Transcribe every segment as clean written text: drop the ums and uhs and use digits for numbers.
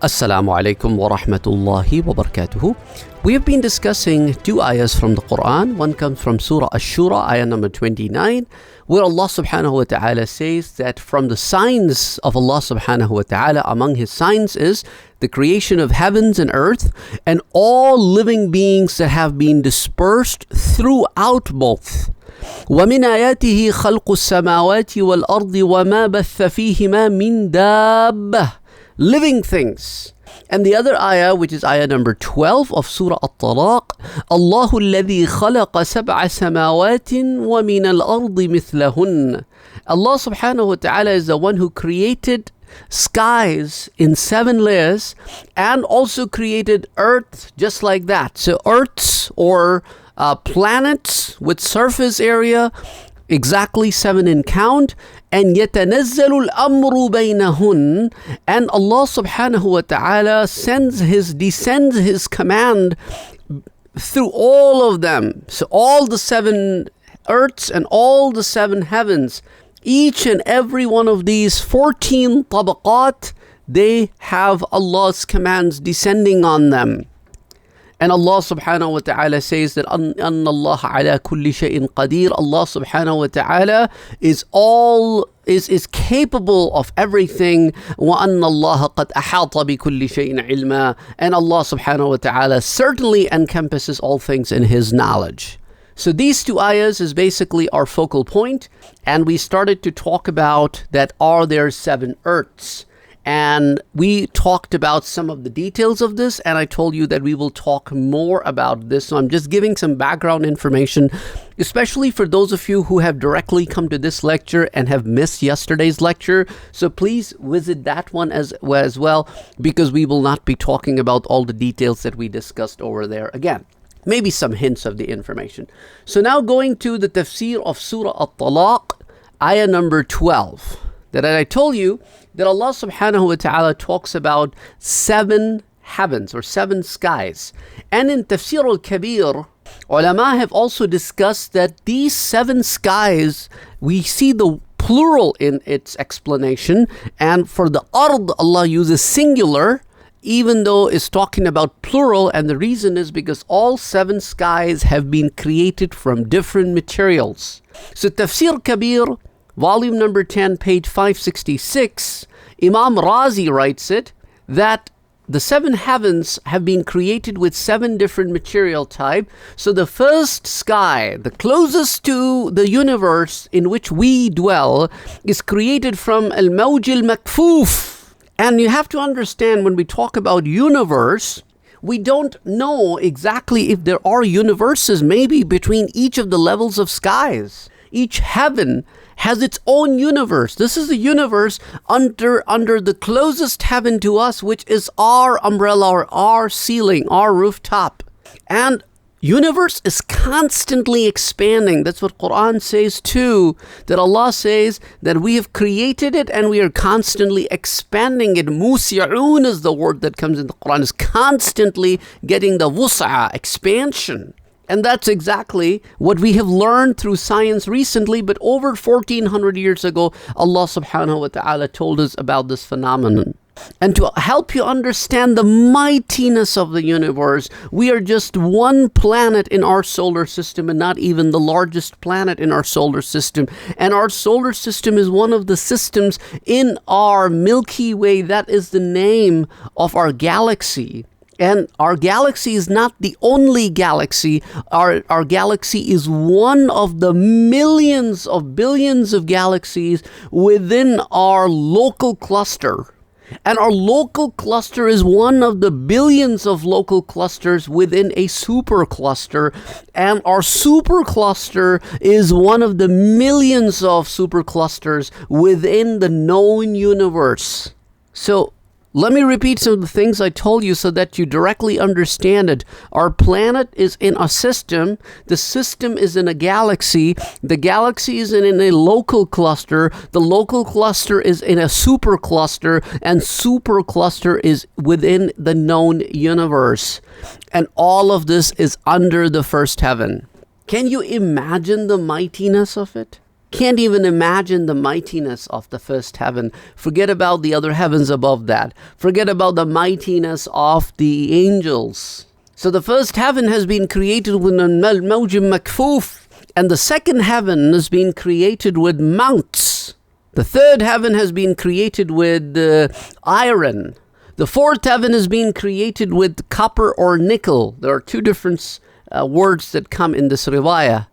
Assalamu alaikum wa rahmatullahi wa barakatuhu. We have been discussing two ayahs from the Quran. One comes from Surah Ash-Shura, ayah number 29, where Allah subhanahu wa ta'ala says that from the signs of Allah subhanahu wa ta'ala, among His signs is the creation of heavens and earth and all living beings that have been dispersed throughout both. وَمِنْ آيَاتِهِ خَلْقُ السَّمَاوَاتِ وَالْأَرْضِ وَمَا بَثَّ فِيهِمَا مِنْ دَابَّةٍ, living things. And the other ayah, which is ayah number 12 of Surah At-Talaq, Allahu alladhi khalaqa sab'a samawatin wa min al-ardi mithlahun. Allah subhanahu wa ta'ala is the one who created skies in 7 layers and also created earth just like that. So earths or planets with surface area exactly 7 in count, and يَتَنَزَّلُ الْأَمْرُ بَيْنَهُنْ, and Allah subhanahu wa ta'ala descends His command through all of them. So all the 7 earths and all the 7 heavens, each and every one of these 14 tabaqat, they have Allah's commands descending on them. And Allah subhanahu wa ta'ala says that أَنَّ اللَّهَ عَلَى كُلِّ شَيْءٍ قَدِيرٌ. Allah subhanahu wa ta'ala is capable of everything. وَأَنَّ اللَّهَ قَدْ أَحَاطَ بِكُلِّ شَيْءٍ عِلْمًا. And Allah subhanahu wa ta'ala certainly encompasses all things in His knowledge. So these two ayahs is basically our focal point. And we started to talk about that are there 7 earths. And we talked about some of the details of this, and I told you that we will talk more about this. So I'm just giving some background information, especially for those of you who have directly come to this lecture and have missed yesterday's lecture. So please visit that one as well, because we will not be talking about all the details that we discussed over there again. Maybe some hints of the information. So now going to the tafsir of Surah At-Talaq, ayah number 12. That I told you that Allah subhanahu wa ta'ala talks about 7 heavens or 7 skies. And in Tafsir al-Kabir, ulama have also discussed that these 7 skies, we see the plural in its explanation. And for the ard, Allah uses singular, even though it's talking about plural. And the reason is because all 7 skies have been created from different materials. So Tafsir Kabir, volume number 10, page 566, Imam Razi writes it, that the 7 heavens have been created with 7 different material type. So the first sky, the closest to the universe in which we dwell, is created from al-mawj al-makfuf. And you have to understand, when we talk about universe, we don't know exactly if there are universes maybe between each of the levels of skies. Each heaven has its own universe. This is the universe under the closest heaven to us, which is our umbrella or our ceiling, our rooftop. And universe is constantly expanding. That's what Quran says too, that Allah says that we have created it and we are constantly expanding it. Musi'un is the word that comes in the Quran, is constantly getting the wus'a, expansion. And that's exactly what we have learned through science recently, but over 1400 years ago, Allah subhanahu wa ta'ala told us about this phenomenon. And to help you understand the mightiness of the universe, we are just one planet in our solar system and not even the largest planet in our solar system. And our solar system is one of the systems in our Milky Way. That is the name of our galaxy. And our galaxy is not the only galaxy. Our galaxy is one of the millions of billions of galaxies within our local cluster. And our local cluster is one of the billions of local clusters within a supercluster. And our supercluster is one of the millions of superclusters within the known universe. So let me repeat some of the things I told you so that you directly understand it. Our planet is in a system. The system is in a galaxy. The galaxy is in a local cluster. The local cluster is in a supercluster. And supercluster is within the known universe. And all of this is under the first heaven. Can you imagine the mightiness of it? Can't even imagine the mightiness of the first heaven. Forget about the other heavens above that. Forget about the mightiness of the angels. So the first heaven has been created with al-mawj makfuf, and the second heaven has been created with mounts. The third heaven has been created with iron. The fourth heaven has been created with copper or nickel. There are two different words that come in this riwayah.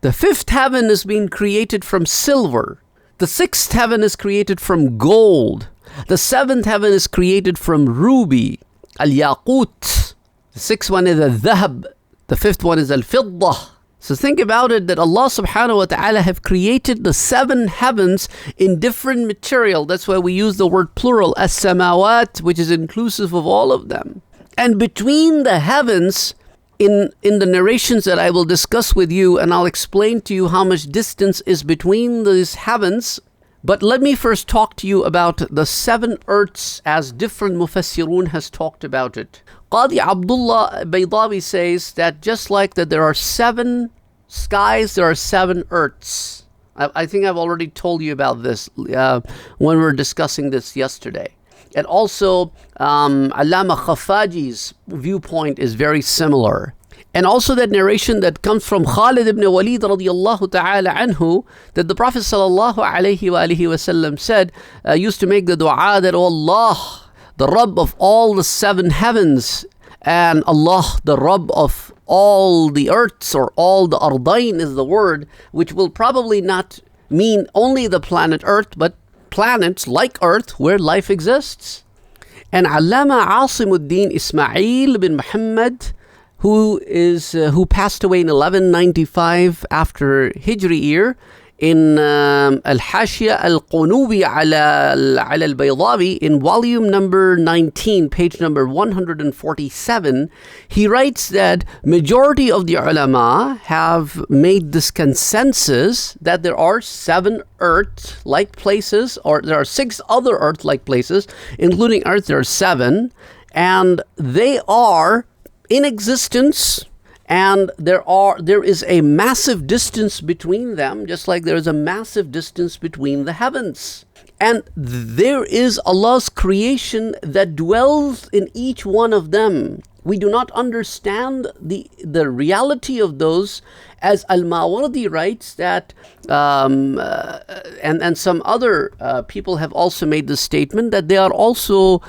The fifth heaven has been created from silver. The sixth heaven is created from gold. The seventh heaven is created from ruby, al-yaqut. The sixth one is al-dhahab. The fifth one is al-fiddah. So think about it, that Allah subhanahu wa ta'ala have created the seven heavens in different material. That's why we use the word plural, as-samawat, which is inclusive of all of them. And between the heavens, in the narrations that I will discuss with you, and I'll explain to you how much distance is between these heavens. But let me first talk to you about the seven earths as different mufassirun has talked about it. Qadi Abdullah Baydawi says that just like that there are seven skies, there are seven earths. I think I've already told you about this when we were discussing this yesterday. And also, Allama Khafaji's viewpoint is very similar. And also that narration that comes from Khalid ibn Walid radiyallahu ta'ala anhu, that the Prophet sallallahu alayhi wa alihi wasallam said, used to make the dua that, "Oh Allah, the Rabb of all the seven heavens, and Allah, the Rabb of all the earths," or all the ardain is the word, which will probably not mean only the planet Earth, but planets like Earth where life exists. And Allama Asimuddin Ismail bin Muhammad, who passed away in 1195 after Hijri year, in Al-Hashia Al-Qunubi ala Al-Baydawi, in volume number 19, page number 147, he writes that majority of the ulama have made this consensus that there are seven Earth-like places, or there are six other Earth-like places, including Earth, there are seven, and they are in existence. And there is a massive distance between them, just like there is a massive distance between the heavens. And there is Allah's creation that dwells in each one of them. We do not understand the reality of those, as Al-Mawardi writes that, and some other people have also made the statement that they are also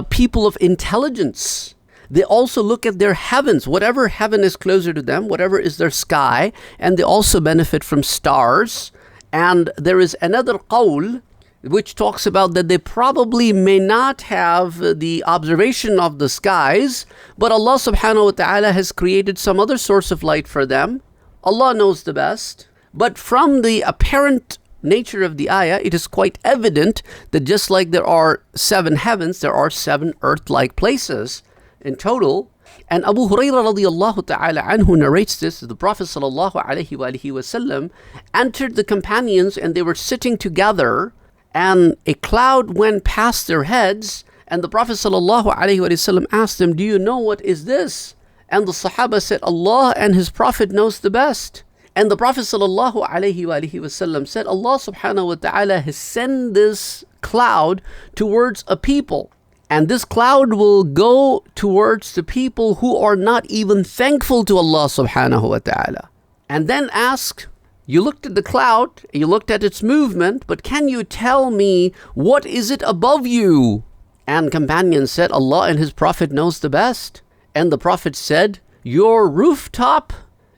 people of intelligence. They also look at their heavens, whatever heaven is closer to them, whatever is their sky, and they also benefit from stars. And there is another qawl which talks about that they probably may not have the observation of the skies, but Allah subhanahu wa ta'ala has created some other source of light for them. Allah knows the best. But from the apparent nature of the ayah, it is quite evident that just like there are seven heavens, there are seven earth-like places in total. And Abu Hurairah radiyallahu ta'ala anhu narrates this. The Prophet sallallahu alayhi wa alihi wasallam entered the companions, and they were sitting together, and a cloud went past their heads, and the Prophet sallallahu alayhi wa sallam asked them, "Do you know what is this?" And the Sahaba said, "Allah and His Prophet knows the best." And the Prophet sallallahu alayhi wa alihi wasallam said, "Allah subhanahu wa ta'ala has sent this cloud towards a people. And this cloud will go towards the people who are not even thankful to Allah subhanahu wa ta'ala." And then ask, you looked at the cloud, you looked at its movement, but can you tell me what is it above you? And companions said, "Allah and His Prophet knows the best." And the Prophet said, "Your rooftop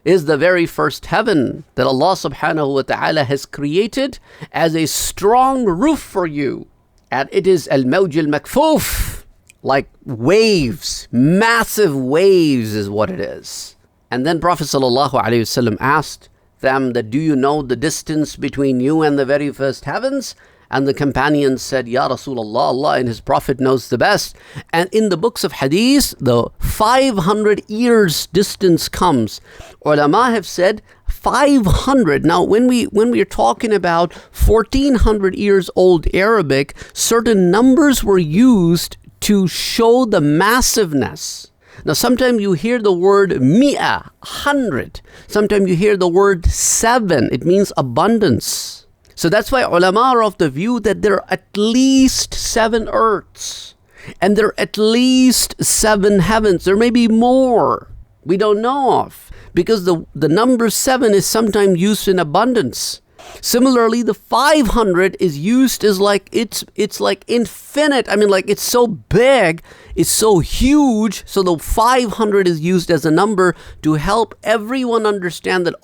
is the very first heaven that Allah subhanahu wa ta'ala has created as a strong roof for you. And it is al-mawj al-makfuf, like waves, massive waves is what it is." And then Prophet sallallahu alaihi wasallam asked them that, "Do you know the distance between you and the very first heavens?" And the companions said, "Ya Rasulullah, Allah and His Prophet knows the best." And in the books of hadith, the 500 years distance comes. Ulama have said 500. Now, when we are talking about 1400 years old Arabic, certain numbers were used to show the massiveness. Now, sometimes you hear the word mi'a, 100. Sometimes you hear the word 7. It means abundance. So that's why ulama are of the view that there are at least 7 earths. And there are at least 7 heavens. There may be more. We don't know of. Because the number 7 is sometimes used in abundance. Similarly, the 500 is used as like, it's like infinite. I mean, like it's so big, it's so huge. So the 500 is used as a number to help everyone understand that,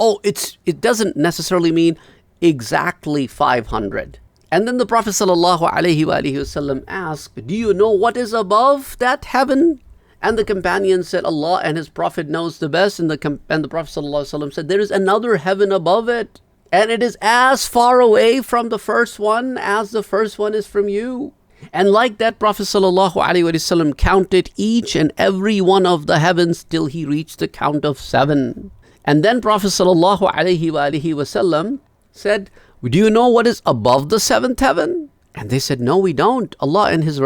it doesn't necessarily mean exactly 500. And then the Prophet ﷺ asked, do you know what is above that heaven? And the companion said, Allah and His Prophet knows the best. And the Prophet ﷺ said, there is another heaven above it. And it is as far away from the first one as the first one is from you. And like that, Prophet ﷺ counted each and every one of the heavens till he reached the count of 7. And then Prophet ﷺ said, do you know what is above the 7th heaven? And they said, no, we don't. Allah and His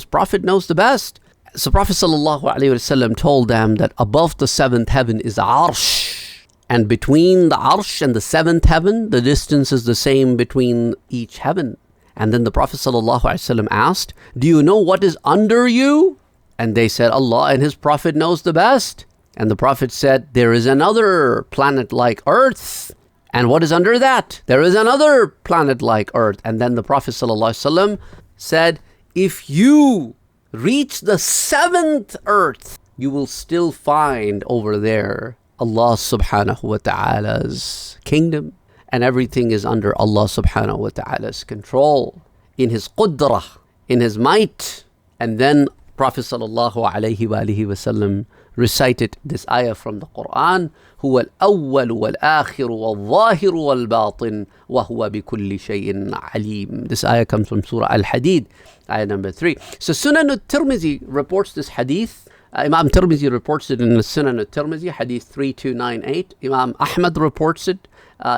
Prophet knows the best. So Prophet ﷺ told them that above the 7th heaven is Arsh. And between the Arsh and the 7th heaven, the distance is the same between each heaven. And then the Prophet ﷺ asked, do you know what is under you? And they said, Allah and His Prophet knows the best. And the Prophet said, there is another planet like Earth. And what is under that? There is another planet like Earth. And then the Prophet ﷺ said, if you reach the 7th Earth, you will still find over there Allah subhanahu wa ta'ala's kingdom, and everything is under Allah subhanahu wa ta'ala's control, in His qudrah, in His might. And then Prophet sallallahu alayhi wa alihi wa sallam recited this ayah from the Quran, هو الأول والآخر والظاهر والباطن وهو بكل شيء عليم. This ayah comes from Surah Al-Hadid, ayah number 3. So Sunan al-Tirmidhi reports this hadith. Imam Tirmidhi reports it in the Sunan al-Tirmidhi, hadith 3298. Imam Ahmad reports it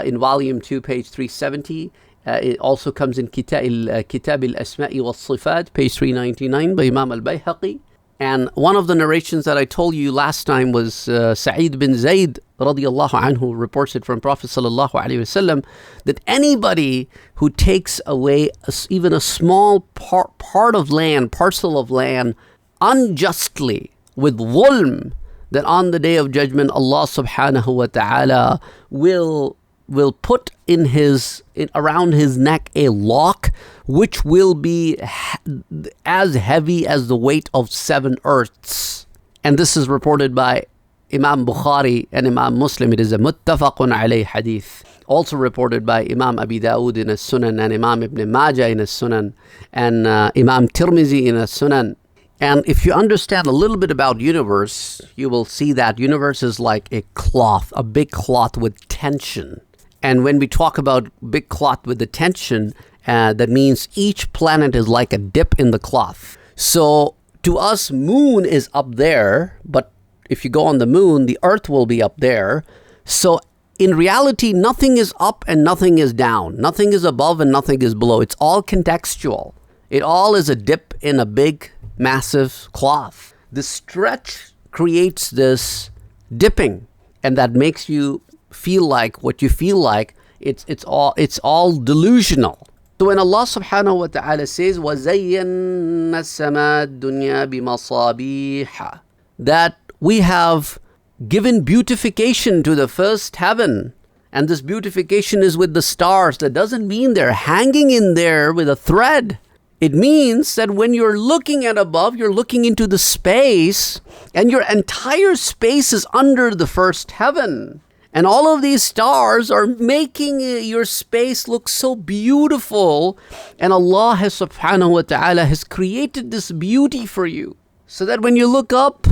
in volume 2, page 370. It also comes in Kitab al-Asma'i wal-Sifat, page 399 by Imam al-Bayhaqi. And one of the narrations that I told you last time was Saad bin Zayd radiyallahu anhu reports it from Prophet sallallahu alaihi wasallam that anybody who takes away even a small part of land, parcel of land, unjustly, with dhulm, that on the day of judgment Allah subhanahu wa ta'ala will put around his neck a lock which will be as heavy as the weight of 7 earths. And this is reported by Imam Bukhari and Imam Muslim. It is a muttafaqun alayh hadith. Also reported by Imam Abi Dawood in his Sunan, and Imam Ibn Majah in his Sunan, and Imam Tirmidhi in his Sunan. And if you understand a little bit about universe, you will see that universe is like a cloth, a big cloth with tension. And when we talk about big cloth with the tension, that means each planet is like a dip in the cloth. So to us, moon is up there, but if you go on the moon, the earth will be up there. So in reality, nothing is up and nothing is down. Nothing is above and nothing is below. It's all contextual. It all is a dip in a big, massive cloth. The stretch creates this dipping, and that makes you feel like what you feel like. It's all delusional. So when Allah subhanahu wa ta'ala says وَزَيَّنَّا السَّمَاءَ الدُّنْيَا بِمَصَابِيحَ, that we have given beautification to the first heaven, and this beautification is with the stars, that doesn't mean they're hanging in there with a thread. It means that when you're looking at above, you're looking into the space, and your entire space is under the first heaven. And all of these stars are making your space look so beautiful. And Allah subhanahu wa ta'ala has created this beauty for you, so that when you look up,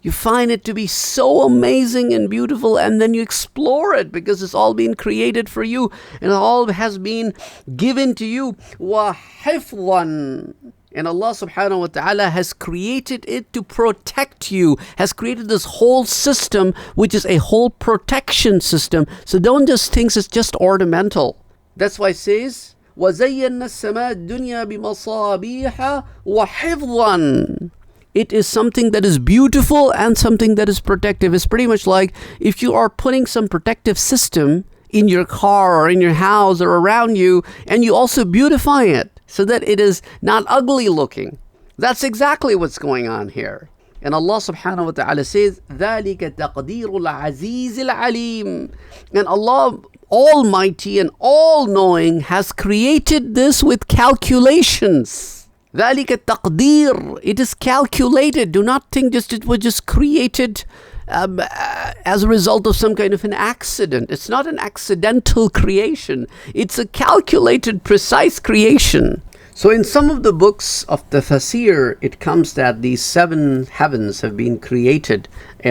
you find it to be so amazing and beautiful, and then you explore it because it's all been created for you and it all has been given to you. وَحِفْظًا, and Allah subhanahu wa ta'ala has created it to protect you, has created this whole system, which is a whole protection system. So don't just think it's just ornamental. That's why it says, وَزَيَّنَّا السَّمَاءَ الدُّنْيَا بِمَصَابِيحَ وَحِفْظًا. it is something that is beautiful and something that is protective. It's pretty much like if you are putting some protective system in your car or in your house or around you, and you also beautify it so that it is not ugly looking. That's exactly what's going on here. And Allah subhanahu wa ta'ala says, ذَلِكَ تَقْدِيرُ الْعَزِيزِ الْعَلِيمِ. And Allah Almighty and all-knowing has created this with calculations. ذَلِكَ التَّقْدِيرُ. It is calculated. Do not think it was just created as a result of some kind of an accident. It's not an accidental creation. It's a calculated, precise creation. So in some of the books of the tafsir, it comes that these 7 heavens have been created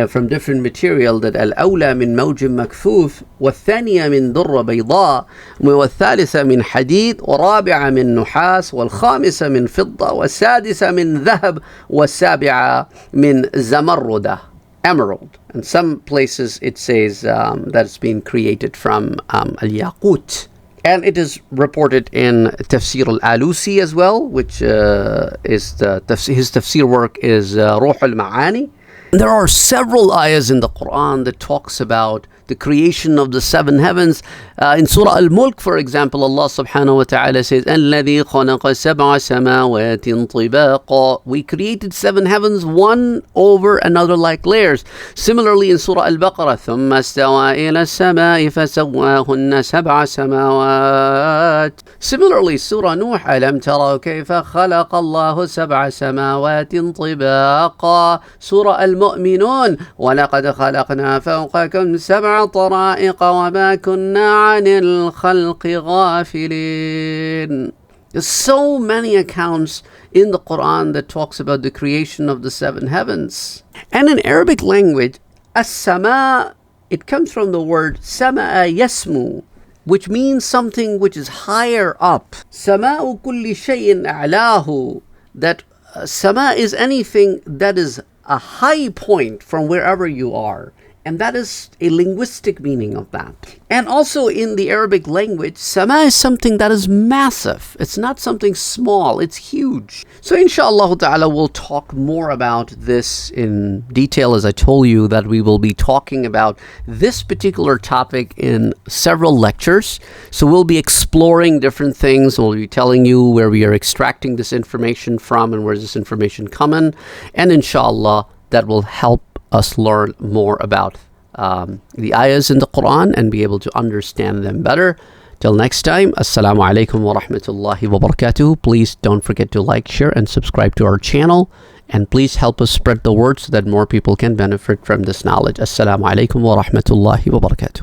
from different material, that al-awla min mawjin makfuf, والثانية من درة بيضاء, والثالثة من حديد, والرابعة من نحاس, والخامسة من فضة, والسادسة من ذهب, والسابعة من زمردة, emerald. And some places it says that it's been created from al-yaqut. And it is reported in Tafsir al-Alusi as well, which is his tafsir work is Ruh al-Ma'ani. There are several ayahs in the Quran that talks about the creation of the 7 heavens. In Surah Al-Mulk, for example, Allah subhanahu wa ta'ala says, الَّذِي خَلَقَ سَبْعَ سَمَاوَاتٍ طِبَاقًا. We created 7 heavens, one over another like layers. Similarly, in Surah Al-Baqarah, ثُمَّ اسْتَوَى إِلَى السَّمَاءِ فَسَوَّاهُنَّ سَبْعَ سَمَاوَاتٍ. Similarly, Surah Nuh, أَلَمْ تَرَوْا كَيْفَ خَلَقَ اللَّهُ سَبْعَ سَمَاوَاتٍ طِبَاقًا. Surah Al-Mu'minun, وَلَقَدْ خَلَقْنَا فَوْقَكُمْ سَبْعَ طَرَائِقَ وَمَا كُنَّا عَنِ الْخَلْقِ غَافِلِينَ. There's so many accounts in the Quran that talks about the creation of the 7 heavens. And in Arabic language, as-sama, it comes from the word sama'a yasmu, which means something which is higher up. Sama'u kulli shay'in a'lahu. That sama is anything that is a high point from wherever you are. And that is a linguistic meaning of that. And also in the Arabic language, sama is something that is massive. It's not something small, it's huge. So inshallah ta'ala, we'll talk more about this in detail. As I told you, that we will be talking about this particular topic in several lectures. So we'll be exploring different things. We'll be telling you where we are extracting this information from and where's this information coming. And inshallah, that will help us learn more about the ayahs in the Quran and be able to understand them better. Till next time, Assalamu alaikum wa rahmatullahi wa barakatuh. Please don't forget to like, share, and subscribe to our channel. And please help us spread the word so that more people can benefit from this knowledge. Assalamu alaikum wa rahmatullahi wa barakatuh.